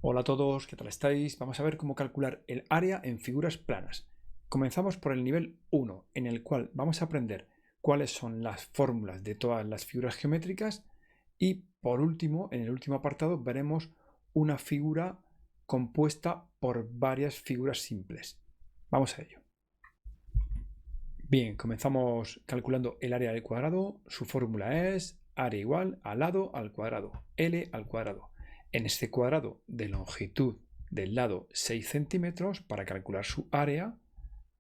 Hola a todos, ¿qué tal estáis? Vamos a ver cómo calcular el área en figuras planas. Comenzamos por el nivel 1, en el cual vamos a aprender cuáles son las fórmulas de todas las figuras geométricas y por último, en el último apartado, veremos una figura compuesta por varias figuras simples. Vamos a ello. Bien, comenzamos calculando el área del cuadrado. Su fórmula es área igual a lado al cuadrado, L al cuadrado. En este cuadrado de longitud del lado 6 centímetros, para calcular su área,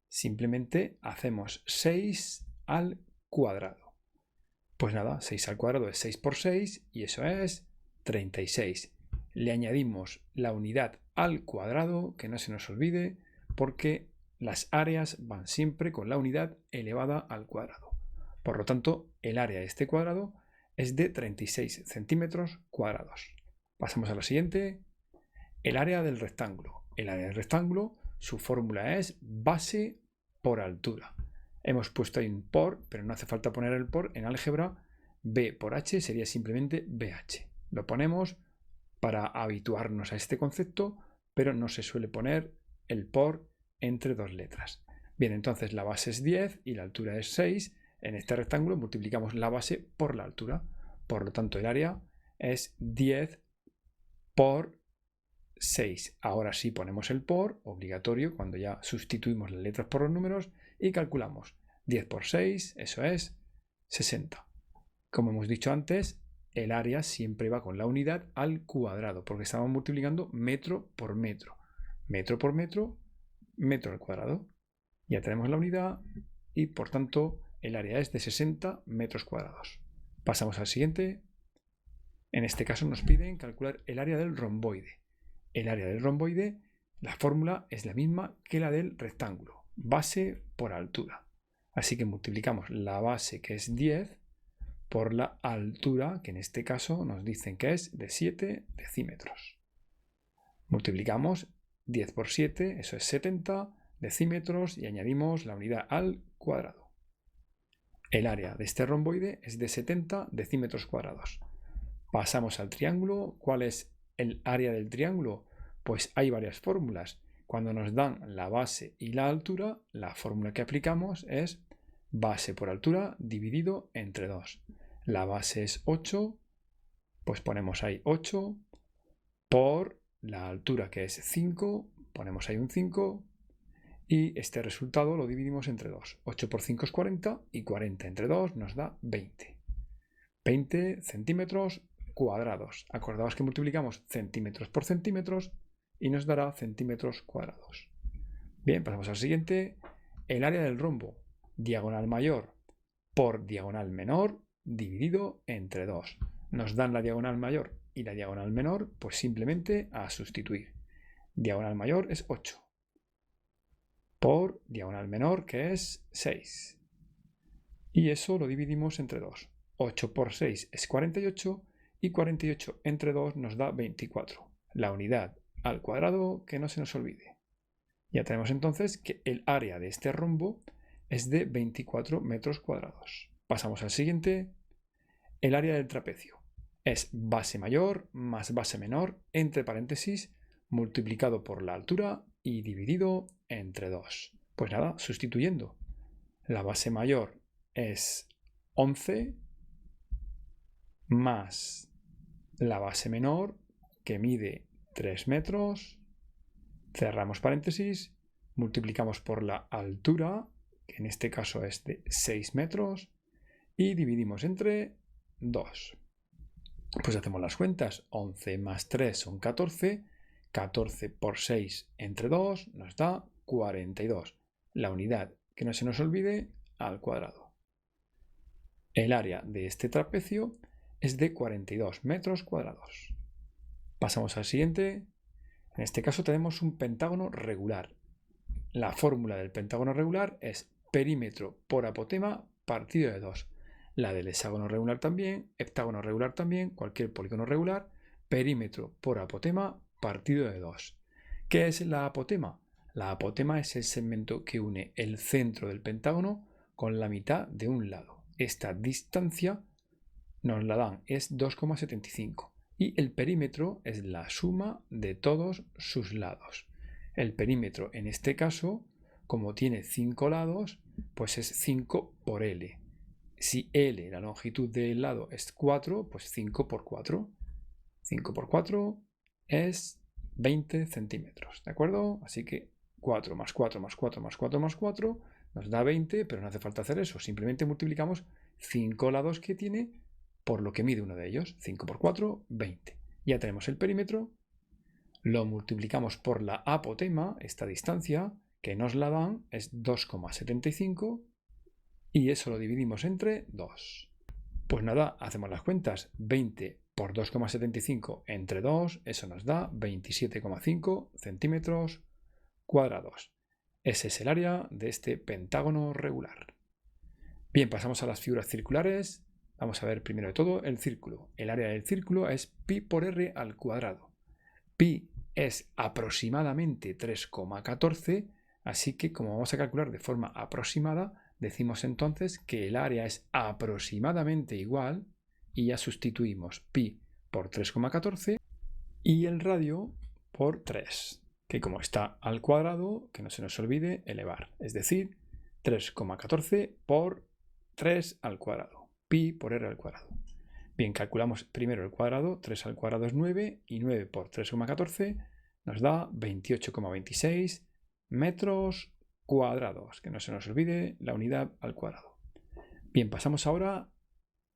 simplemente hacemos 6 al cuadrado. Pues nada, 6 al cuadrado es 6 por 6 y eso es 36. Le añadimos la unidad al cuadrado, que no se nos olvide, porque las áreas van siempre con la unidad elevada al cuadrado. Por lo tanto, el área de este cuadrado es de 36 centímetros cuadrados. Pasamos a la siguiente. El área del rectángulo. El área del rectángulo, su fórmula es base por altura. Hemos puesto ahí un por, pero no hace falta poner el por. En álgebra, b por h sería simplemente bh. Lo ponemos para habituarnos a este concepto, pero no se suele poner el por entre dos letras. Bien, entonces la base es 10 y la altura es 6. En este rectángulo multiplicamos la base por la altura. Por lo tanto, el área es 10 por 6. Ahora sí ponemos el por, obligatorio, cuando ya sustituimos las letras por los números y calculamos. 10 por 6, eso es 60. Como hemos dicho antes, el área siempre va con la unidad al cuadrado, porque estamos multiplicando metro por metro. Metro por metro, metro al cuadrado. Ya tenemos la unidad y por tanto el área es de 60 metros cuadrados. Pasamos al siguiente. En este caso nos piden calcular el área del romboide. El área del romboide, la fórmula es la misma que la del rectángulo, base por altura. Así que multiplicamos la base, que es 10, por la altura, que en este caso nos dicen que es de 7 decímetros. Multiplicamos 10 por 7, eso es 70 decímetros, y añadimos la unidad al cuadrado. El área de este romboide es de 70 decímetros cuadrados. Pasamos al triángulo. ¿Cuál es el área del triángulo? Pues hay varias fórmulas. Cuando nos dan la base y la altura, la fórmula que aplicamos es base por altura dividido entre 2. La base es 8, pues ponemos ahí 8, por la altura, que es 5, ponemos ahí un 5, y este resultado lo dividimos entre 2. 8 por 5 es 40, y 40 entre 2 nos da 20. 20 centímetros cuadrados. Acordaos que multiplicamos centímetros por centímetros y nos dará centímetros cuadrados. Bien, pasamos al siguiente. El área del rombo. Diagonal mayor por diagonal menor dividido entre 2. Nos dan la diagonal mayor y la diagonal menor, pues simplemente a sustituir. Diagonal mayor es 8 por diagonal menor, que es 6. Y eso lo dividimos entre 2. 8 por 6 es 48 y 48 entre 2 nos da 24. La unidad al cuadrado, que no se nos olvide. Ya tenemos entonces que el área de este rombo es de 24 metros cuadrados. Pasamos al siguiente. El área del trapecio es base mayor más base menor entre paréntesis multiplicado por la altura y dividido entre 2. Pues nada, sustituyendo. La base mayor es 11 más la base menor, que mide 3 metros, cerramos paréntesis, multiplicamos por la altura, que en este caso es de 6 metros, y dividimos entre 2. Pues hacemos las cuentas. 11 más 3 son 14, 14 por 6 entre 2 nos da 42. La unidad, que no se nos olvide, al cuadrado. El área de este trapecio es de 42 metros cuadrados. Pasamos al siguiente. En este caso tenemos un pentágono regular. La fórmula del pentágono regular es perímetro por apotema partido de 2. La del hexágono regular también, heptágono regular también, cualquier polígono regular, perímetro por apotema partido de 2. ¿Qué es la apotema? La apotema es el segmento que une el centro del pentágono con la mitad de un lado. Esta distancia nos la dan, es 2,75. y el perímetro es la suma de todos sus lados. El perímetro en este caso, como tiene 5 lados, pues es 5 por L. Si L, la longitud del lado, es 4, pues 5 por 4. 5 por 4 es 20 centímetros, ¿de acuerdo? Así que 4 más 4 más 4 más 4 más 4 nos da 20, pero no hace falta hacer eso. Simplemente multiplicamos 5 lados que tiene por lo que mide uno de ellos. 5 por 4, 20. Ya tenemos el perímetro. Lo multiplicamos por la apotema, esta distancia, que nos la dan, es 2,75 y eso lo dividimos entre 2. Pues nada, hacemos las cuentas. 20 por 2,75 entre 2, eso nos da 27,5 centímetros cuadrados. Ese es el área de este pentágono regular. Bien, pasamos a las figuras circulares. Vamos a ver primero de todo el círculo. El área del círculo es pi por r al cuadrado. Pi es aproximadamente 3,14, así que como vamos a calcular de forma aproximada, decimos entonces que el área es aproximadamente igual y ya sustituimos pi por 3,14 y el radio por 3, que como está al cuadrado, que no se nos olvide elevar, es decir, 3,14 por 3 al cuadrado, pi por r al cuadrado. Bien, calculamos primero el cuadrado, 3 al cuadrado es 9 y 9 por 3,14 nos da 28,26 metros cuadrados, que no se nos olvide la unidad al cuadrado. Bien, pasamos ahora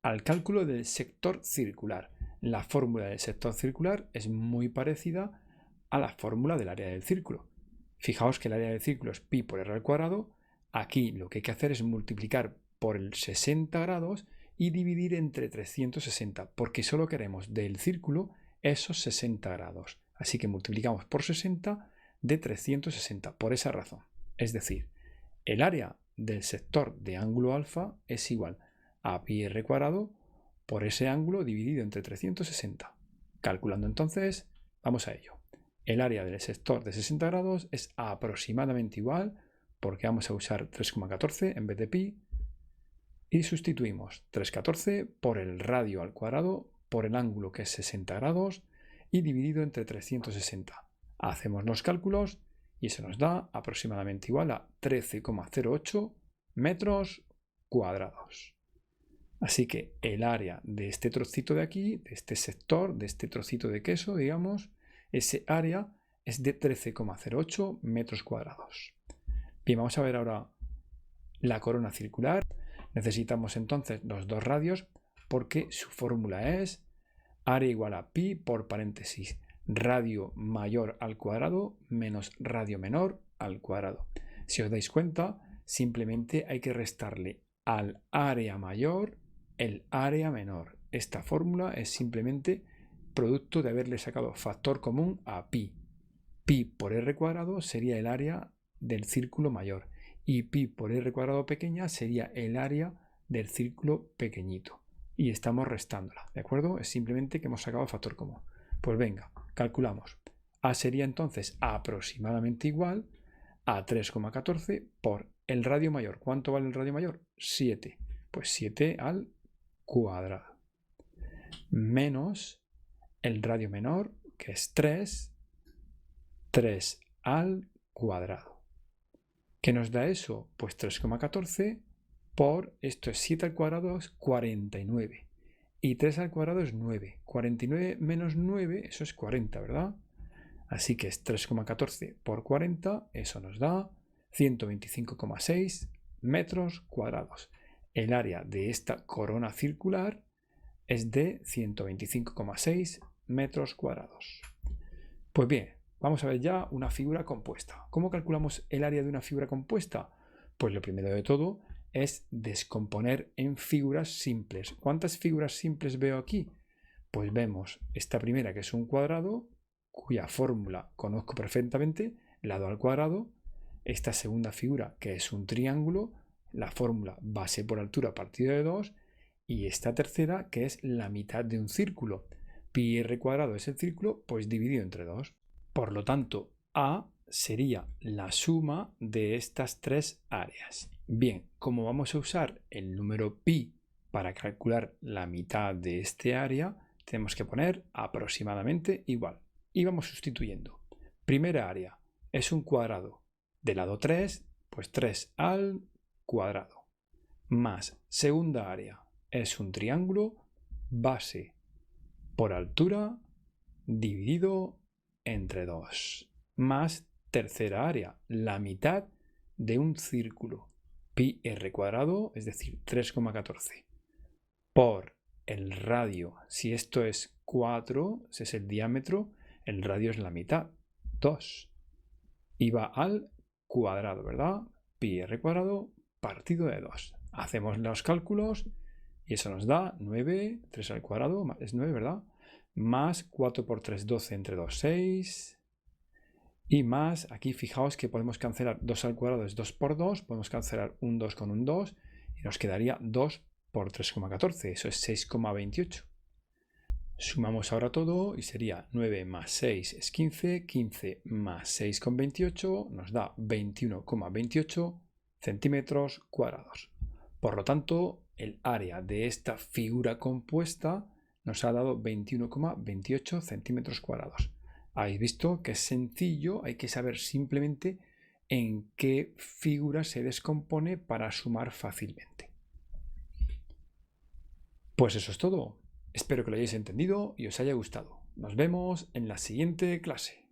al cálculo del sector circular. La fórmula del sector circular es muy parecida a la fórmula del área del círculo. Fijaos que el área del círculo es pi por r al cuadrado. Aquí lo que hay que hacer es multiplicar por el 60 grados y dividir entre 360, porque solo queremos del círculo esos 60 grados. Así que multiplicamos por 60 de 360, por esa razón. Es decir, el área del sector de ángulo alfa es igual a pi r cuadrado por ese ángulo dividido entre 360. Calculando entonces, vamos a ello. El área del sector de 60 grados es aproximadamente igual, porque vamos a usar 3,14 en vez de pi, y sustituimos 3,14 por el radio al cuadrado por el ángulo que es 60 grados y dividido entre 360. Hacemos los cálculos y eso nos da aproximadamente igual a 13,08 metros cuadrados. Así que el área de este trocito de aquí, de este sector, de este trocito de queso, digamos, ese área es de 13,08 metros cuadrados. Bien, vamos a ver ahora la corona circular. Necesitamos entonces los dos radios porque su fórmula es área igual a pi por paréntesis radio mayor al cuadrado menos radio menor al cuadrado. Si os dais cuenta, simplemente hay que restarle al área mayor el área menor. Esta fórmula es simplemente producto de haberle sacado factor común a pi. Pi por r cuadrado sería el área del círculo mayor y pi por r cuadrado pequeña sería el área del círculo pequeñito. Y estamos restándola, ¿de acuerdo? Es simplemente que hemos sacado factor común. Pues venga, calculamos. A sería entonces aproximadamente igual a 3,14 por el radio mayor. ¿Cuánto vale el radio mayor? 7. Pues 7 al cuadrado. Menos el radio menor, que es 3 al cuadrado. ¿Qué nos da eso? Pues 3,14 por, esto es 7 al cuadrado, es 49. Y 3 al cuadrado es 9. 49 menos 9, eso es 40, ¿verdad? Así que es 3,14 por 40, eso nos da 125,6 metros cuadrados. El área de esta corona circular es de 125,6 metros cuadrados. Pues bien, vamos a ver ya una figura compuesta. ¿Cómo calculamos el área de una figura compuesta? Pues lo primero de todo es descomponer en figuras simples. ¿Cuántas figuras simples veo aquí? Pues vemos esta primera, que es un cuadrado, cuya fórmula conozco perfectamente, lado al cuadrado. Esta segunda figura, que es un triángulo, la fórmula base por altura partido de 2. Y esta tercera, que es la mitad de un círculo. Pi r cuadrado es el círculo, pues dividido entre 2. Por lo tanto, A sería la suma de estas tres áreas. Bien, como vamos a usar el número pi para calcular la mitad de este área, tenemos que poner aproximadamente igual. Y vamos sustituyendo. Primera área es un cuadrado. De lado 3, pues 3 al cuadrado. Más segunda área es un triángulo, base por altura dividido entre 2. Más tercera área, la mitad de un círculo. Pi r cuadrado, es decir, 3,14. Por el radio, si esto es 4, ese es el diámetro, el radio es la mitad, 2. Y va al cuadrado, ¿verdad? Pi r cuadrado partido de 2. Hacemos los cálculos y eso nos da 9, 3 al cuadrado, es 9, ¿verdad? Más 4 por 3, 12 entre 2, 6. Y más, aquí fijaos que podemos cancelar 2 al cuadrado, es 2 por 2, podemos cancelar un 2 con un 2 y nos quedaría 2 por 3,14, eso es 6,28. Sumamos ahora todo y sería 9 más 6 es 15, 15 más 6,28 nos da 21,28 centímetros cuadrados. Por lo tanto, el área de esta figura compuesta nos ha dado 21,28 centímetros cuadrados. Habéis visto que es sencillo, hay que saber simplemente en qué figura se descompone para sumar fácilmente. Pues eso es todo. Espero que lo hayáis entendido y os haya gustado. Nos vemos en la siguiente clase.